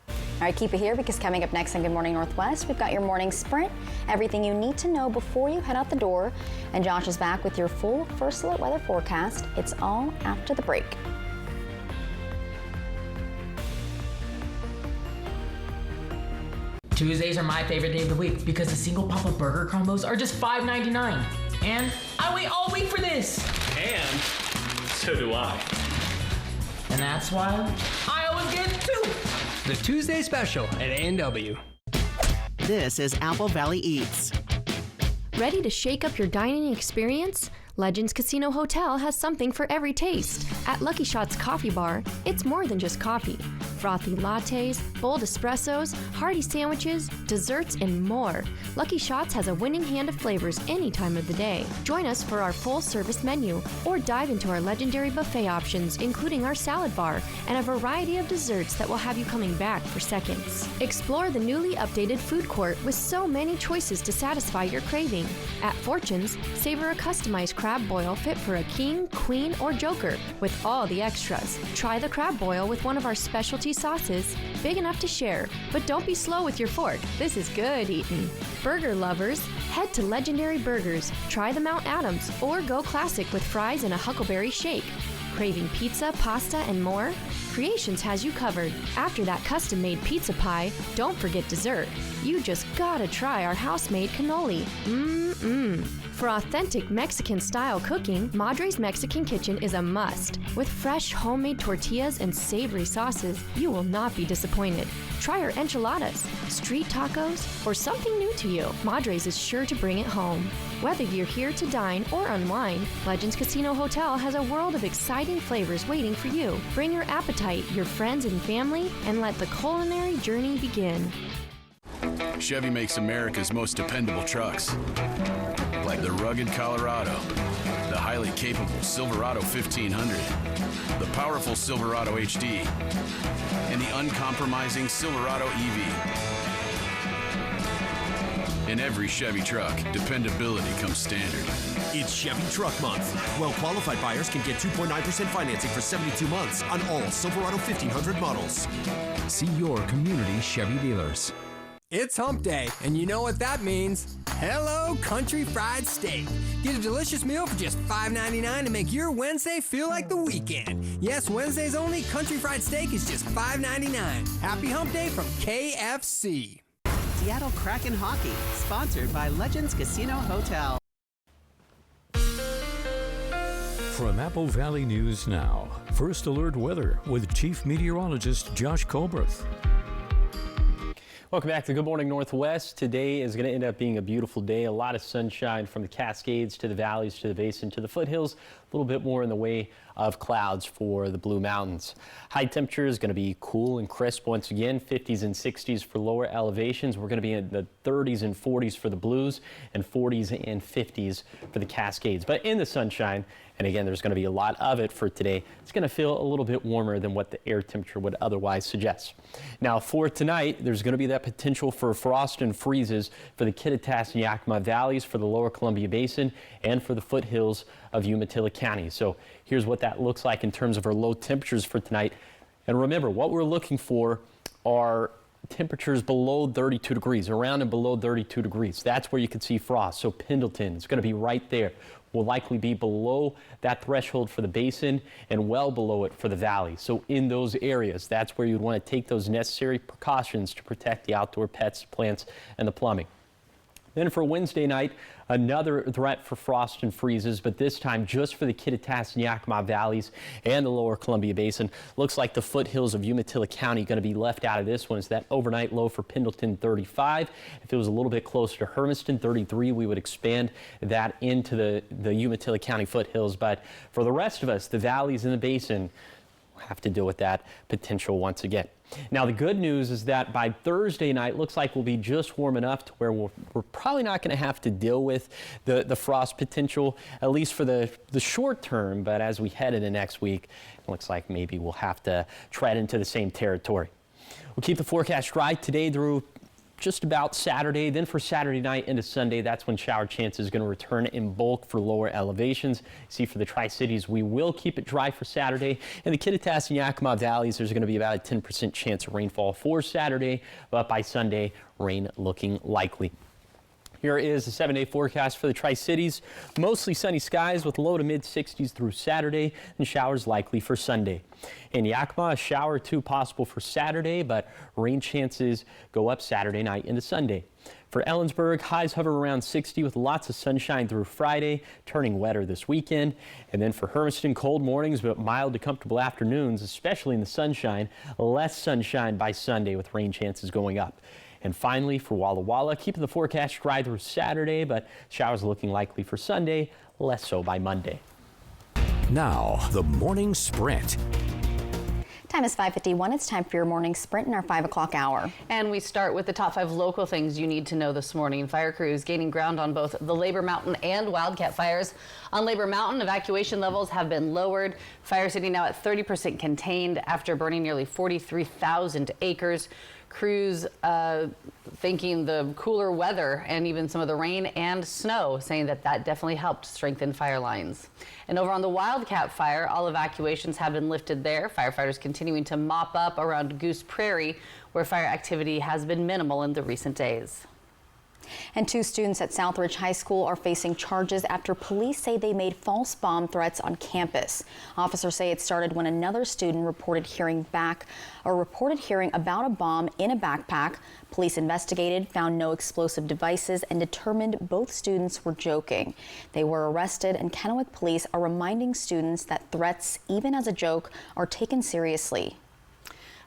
All right, keep it here because coming up next on Good Morning Northwest, we've got your morning sprint, everything you need to know before you head out the door. And Josh is back with your full First Alert weather forecast. It's all after the break. Tuesdays are my favorite day of the week because the single Papa Burger combos are just $5.99. And I wait all week for this. And so do I. And that's why I always get two. The Tuesday special at A&W. This is Apple Valley Eats. Ready to shake up your dining experience? Legends Casino Hotel has something for every taste. At Lucky Shots Coffee Bar, it's more than just coffee. Frothy lattes, bold espressos, hearty sandwiches, desserts, and more. Lucky Shots has a winning hand of flavors any time of the day. Join us for our full-service menu, or dive into our legendary buffet options, including our salad bar and a variety of desserts that will have you coming back for seconds. Explore the newly updated food court with so many choices to satisfy your craving. At Fortune's, savor a customized crab boil fit for a king, queen, or joker with all the extras. Try the crab boil with one of our specialty sauces, big enough to share, but don't be slow with your fork. This is good eating. Burger lovers, head to Legendary Burgers. Try the Mount Adams or go classic with fries and a Huckleberry shake. Craving pizza, pasta, and more? Creations has you covered. After that custom-made pizza pie, don't forget dessert. You just gotta try our house-made cannoli. Mmm. For authentic Mexican-style cooking, Madre's Mexican Kitchen is a must. With fresh homemade tortillas and savory sauces, you will not be disappointed. Try our enchiladas, street tacos, or something new to you. Madre's is sure to bring it home. Whether you're here to dine or unwind, Legends Casino Hotel has a world of exciting flavors waiting for you. Bring your appetite, your friends and family, and let the culinary journey begin. Chevy makes America's most dependable trucks, like the rugged Colorado, the highly capable Silverado 1500, the powerful Silverado HD, and the uncompromising Silverado EV. In every Chevy truck, dependability comes standard. It's Chevy Truck Month. Well-qualified buyers can get 2.9% financing for 72 months on all Silverado 1500 models. See your community Chevy dealers. It's hump day, and you know what that means. Hello Country Fried Steak. Get a delicious meal for just $5.99 to make your Wednesday feel like the weekend. Yes, Wednesdays only, Country Fried Steak is just $5.99. Happy hump day from KFC. Seattle Kraken Hockey, sponsored by Legends Casino Hotel. From Apple Valley News Now, First Alert Weather with Chief Meteorologist Josh Colbreth. Welcome back to Good Morning Northwest. Today is going to end up being a beautiful day. A lot of sunshine from the Cascades to the valleys to the basin to the foothills. little bit more in the way of clouds for the Blue Mountains. High temperature is going to be cool and crisp once again, 50s and 60s for lower elevations. We're going to be in the 30s and 40s for the Blues and 40s and 50s for the Cascades. But in the sunshine, and again, there's going to be a lot of it for today, it's going to feel a little bit warmer than what the air temperature would otherwise suggest. Now for tonight, there's going to be that potential for frost and freezes for the Kittitas and Yakima valleys, for the lower Columbia Basin, and for the foothills of Umatilla County. So here's what that looks like in terms of our low temperatures for tonight. And remember, what we're looking for are temperatures below 32 degrees, around and below 32 degrees. That's where you can see frost. So Pendleton is going to be right there. Will likely be below that threshold for the basin and well below it for the valley. So in those areas, that's where you'd want to take those necessary precautions to protect the outdoor pets, plants, and the plumbing. Then for Wednesday night, another threat for frost and freezes, but this time just for the Kittitas and Yakima valleys and the lower Columbia Basin. Looks like the foothills of Umatilla County going to be left out of this one. It's that overnight low for Pendleton, 35. If it was a little bit closer to Hermiston, 33, we would expand that into the Umatilla County foothills. But for the rest of us, the valleys and the basin, we'll have to deal with that potential once again. Now, the good news is that by Thursday night, looks like we'll be just warm enough to where we're probably not going to have to deal with the frost potential, at least for the short term. But as we head into next week, it looks like maybe we'll have to tread into the same territory. We'll keep the forecast dry today through just about Saturday. Then for Saturday night into Sunday, that's when shower chances is going to return in bulk for lower elevations. See, for the Tri-Cities, we will keep it dry for Saturday. In the Kittitas and Yakima valleys, there's going to be about a 10% chance of rainfall for Saturday, but by Sunday, rain looking likely. Here is the 7-day forecast for the Tri-Cities. Mostly sunny skies with low to mid 60s through Saturday, and showers likely for Sunday. In Yakima, a shower or two possible for Saturday, but rain chances go up Saturday night into Sunday. For Ellensburg, highs hover around 60 with lots of sunshine through Friday, turning wetter this weekend. And then for Hermiston, cold mornings but mild to comfortable afternoons, especially in the sunshine. Less sunshine by Sunday with rain chances going up. And finally, for Walla Walla, keeping the forecast dry through Saturday, but showers looking likely for Sunday, less so by Monday. Now, the morning sprint. Time is 5:51. It's time for your morning sprint in our 5 o'clock hour. And we start with the top 5 local things you need to know this morning. Fire crews gaining ground on both the Labor Mountain and Wildcat fires. On Labor Mountain, evacuation levels have been lowered. Fire sitting now at 30% contained after burning nearly 43,000 acres. Crews thanking the cooler weather and even some of the rain and snow, saying that definitely helped strengthen fire lines. And over on the Wildcat fire, all evacuations have been lifted there. Firefighters continuing to mop up around Goose Prairie, where fire activity has been minimal in the recent days. And 2 students at Southridge High School are facing charges after police say they made false bomb threats on campus. Officers say it started when another student reported hearing about a bomb in a backpack. Police investigated, found no explosive devices, and determined both students were joking. They were arrested, and Kennewick police are reminding students that threats, even as a joke, are taken seriously.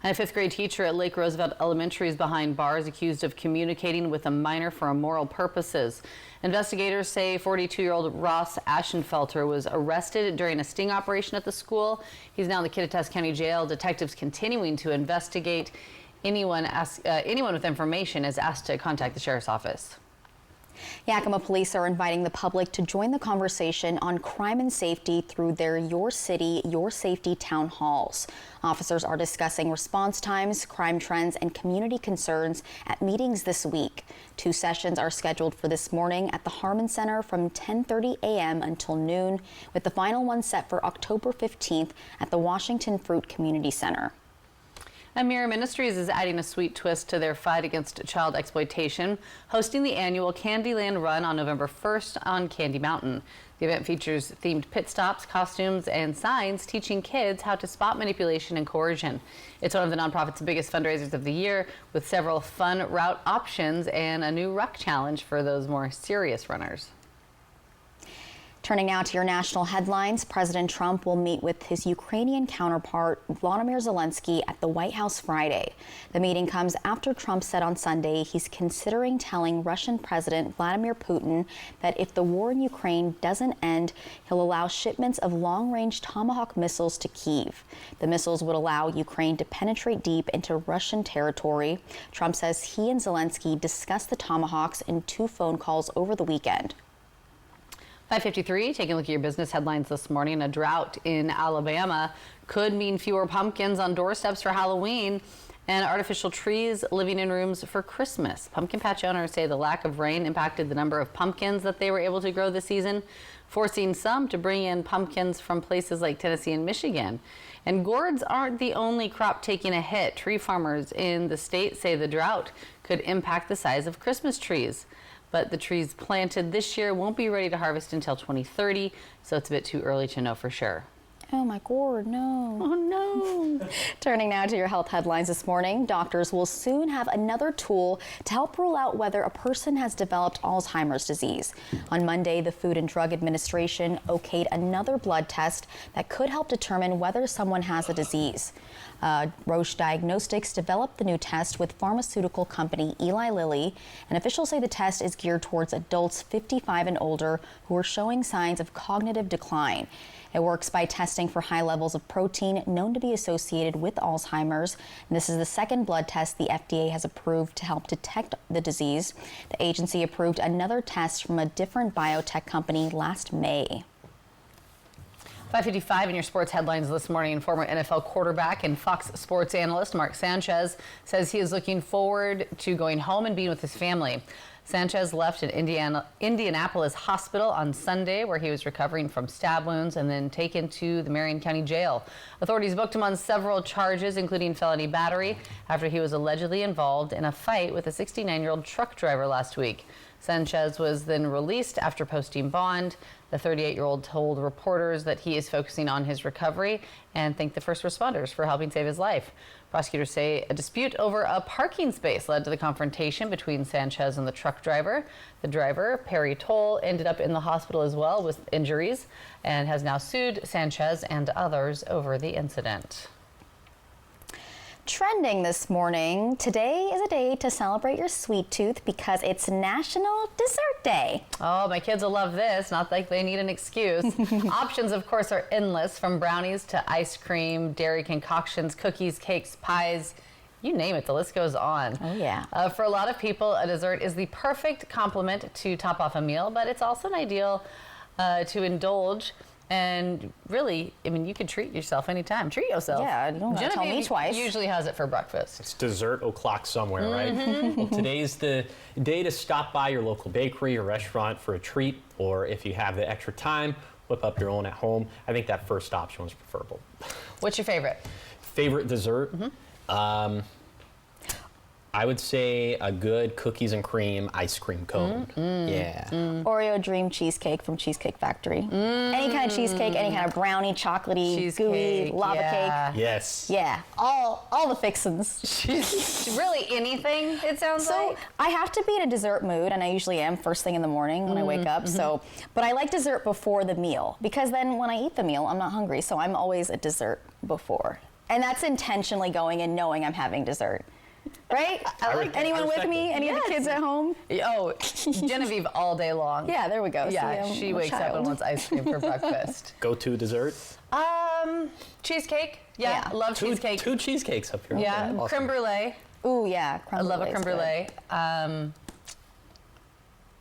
And a 5th grade teacher at Lake Roosevelt Elementary is behind bars accused of communicating with a minor for immoral purposes. Investigators say 42-year-old Ross Ashenfelter was arrested during a sting operation at the school. He's now in the Kittitas County Jail. Detectives continuing to investigate. Anyone with information is asked to contact the sheriff's office. Yakima police are inviting the public to join the conversation on crime and safety through their Your City, Your Safety town halls. Officers are discussing response times, crime trends, and community concerns at meetings this week. 2 sessions are scheduled for this morning at the Harmon Center from 10:30 a.m. until noon, with the final one set for October 15th at the Washington Fruit Community Center. And Mirror Ministries is adding a sweet twist to their fight against child exploitation, hosting the annual Candyland Run on November 1st on Candy Mountain. The event features themed pit stops, costumes, and signs teaching kids how to spot manipulation and coercion. It's one of the nonprofit's biggest fundraisers of the year, with several fun route options and a new ruck challenge for those more serious runners. Turning now to your national headlines, President Trump will meet with his Ukrainian counterpart, Volodymyr Zelensky, at the White House Friday. The meeting comes after Trump said on Sunday he's considering telling Russian President Vladimir Putin that if the war in Ukraine doesn't end, he'll allow shipments of long-range Tomahawk missiles to Kyiv. The missiles would allow Ukraine to penetrate deep into Russian territory. Trump says he and Zelensky discussed the Tomahawks in 2 phone calls over the weekend. 5:53, taking a look at your business headlines this morning. A drought in Alabama could mean fewer pumpkins on doorsteps for Halloween and artificial trees living in rooms for Christmas. Pumpkin patch owners say the lack of rain impacted the number of pumpkins that they were able to grow this season, forcing some to bring in pumpkins from places like Tennessee and Michigan. And gourds aren't the only crop taking a hit. Tree farmers in the state say the drought could impact the size of Christmas trees. But the trees planted this year won't be ready to harvest until 2030, so it's a bit too early to know for sure. Oh my gourd, no. Oh no. Turning now to your health headlines this morning. Doctors will soon have another tool to help rule out whether a person has developed Alzheimer's disease. On Monday, the Food and Drug Administration okayed another blood test that could help determine whether someone has the disease. Roche Diagnostics developed the new test with pharmaceutical company Eli Lilly, and officials say the test is geared towards adults 55 and older who are showing signs of cognitive decline. It works by testing for high levels of protein known to be associated with Alzheimer's. And this is the second blood test the FDA has approved to help detect the disease. The agency approved another test from a different biotech company last May. 5:55 in your sports headlines this morning. Former NFL quarterback and Fox Sports analyst Mark Sanchez says he is looking forward to going home and being with his family. Sanchez left an Indianapolis hospital on Sunday where he was recovering from stab wounds and then taken to the Marion County Jail. Authorities booked him on several charges, including felony battery, after he was allegedly involved in a fight with a 69-year-old truck driver last week. Sanchez was then released after posting bond. The 38-year-old told reporters that he is focusing on his recovery and thanked the first responders for helping save his life. Prosecutors say a dispute over a parking space led to the confrontation between Sanchez and the truck driver. The driver, Perry Toll, ended up in the hospital as well with injuries and has now sued Sanchez and others over the incident. Trending this morning, today is a day to celebrate your sweet tooth because it's National Dessert Day. Oh, my kids will love this. Not like they need an excuse. Options, of course, are endless, from brownies to ice cream, dairy concoctions, cookies, cakes, pies. You name it, the list goes on. Oh, yeah. For a lot of people, a dessert is the perfect complement to top off a meal, but it's also an ideal to indulge. And really, I mean, you can treat yourself anytime. Treat yourself. Yeah, you don't have to tell me twice. Usually has it for breakfast. It's dessert o'clock somewhere, right? Well, today's the day to stop by your local bakery or restaurant for a treat, or if you have the extra time, whip up your own at home. I think that first option was preferable. What's your favorite? Favorite dessert? I would say a good cookies and cream ice cream cone. Yeah. Oreo Dream Cheesecake from Cheesecake Factory. Any kind of cheesecake, any kind of brownie, chocolatey, gooey, lava cake. Yes. Yeah, all the fixins. Really anything, it sounds like? So I have to be in a dessert mood, and I usually am first thing in the morning when I wake up. So, but I like dessert before the meal because then when I eat the meal, I'm not hungry. So I'm always a dessert before, and that's intentionally going and knowing I'm having dessert. Right? Anyone with me? Any of the kids at home? Oh, Genevieve all day long. Yeah, there we go. Yeah, See, she wakes up and wants ice cream for breakfast. Go-to dessert? Cheesecake. Yeah, love cheesecake. Two cheesecakes up here. Yeah, Okay, awesome. creme brulee. Ooh, yeah, creme brulee. I love a creme brulee.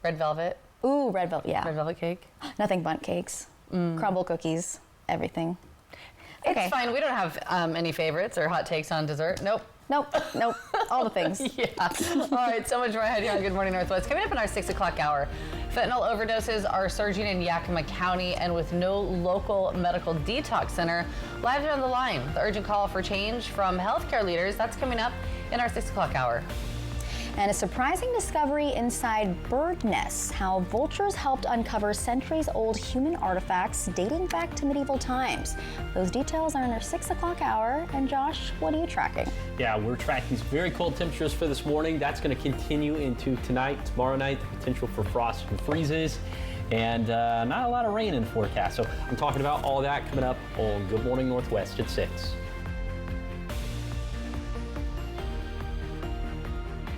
Red velvet. Ooh, red velvet. Yeah. Red velvet cake. Nothing but cakes, crumble cookies, everything. It's fine. We don't have any favorites or hot takes on dessert. Nope. Nope. All the things. Yeah. All right, so much more ahead here on Good Morning Northwest. Coming up in our 6 o'clock hour, fentanyl overdoses are surging in Yakima County, and with no local medical detox center, lives are on the line. The urgent call for change from healthcare leaders, that's coming up in our 6 o'clock hour. And a surprising discovery inside bird nests, how vultures helped uncover centuries-old human artifacts dating back to medieval times. Those details are in our 6 o'clock hour. And Josh, what are you tracking? Yeah, we're tracking these very cold temperatures for this morning. That's going to continue into tonight, tomorrow night, the potential for frost and freezes. And not a lot of rain in the forecast. So I'm talking about all that coming up on Good Morning Northwest at 6.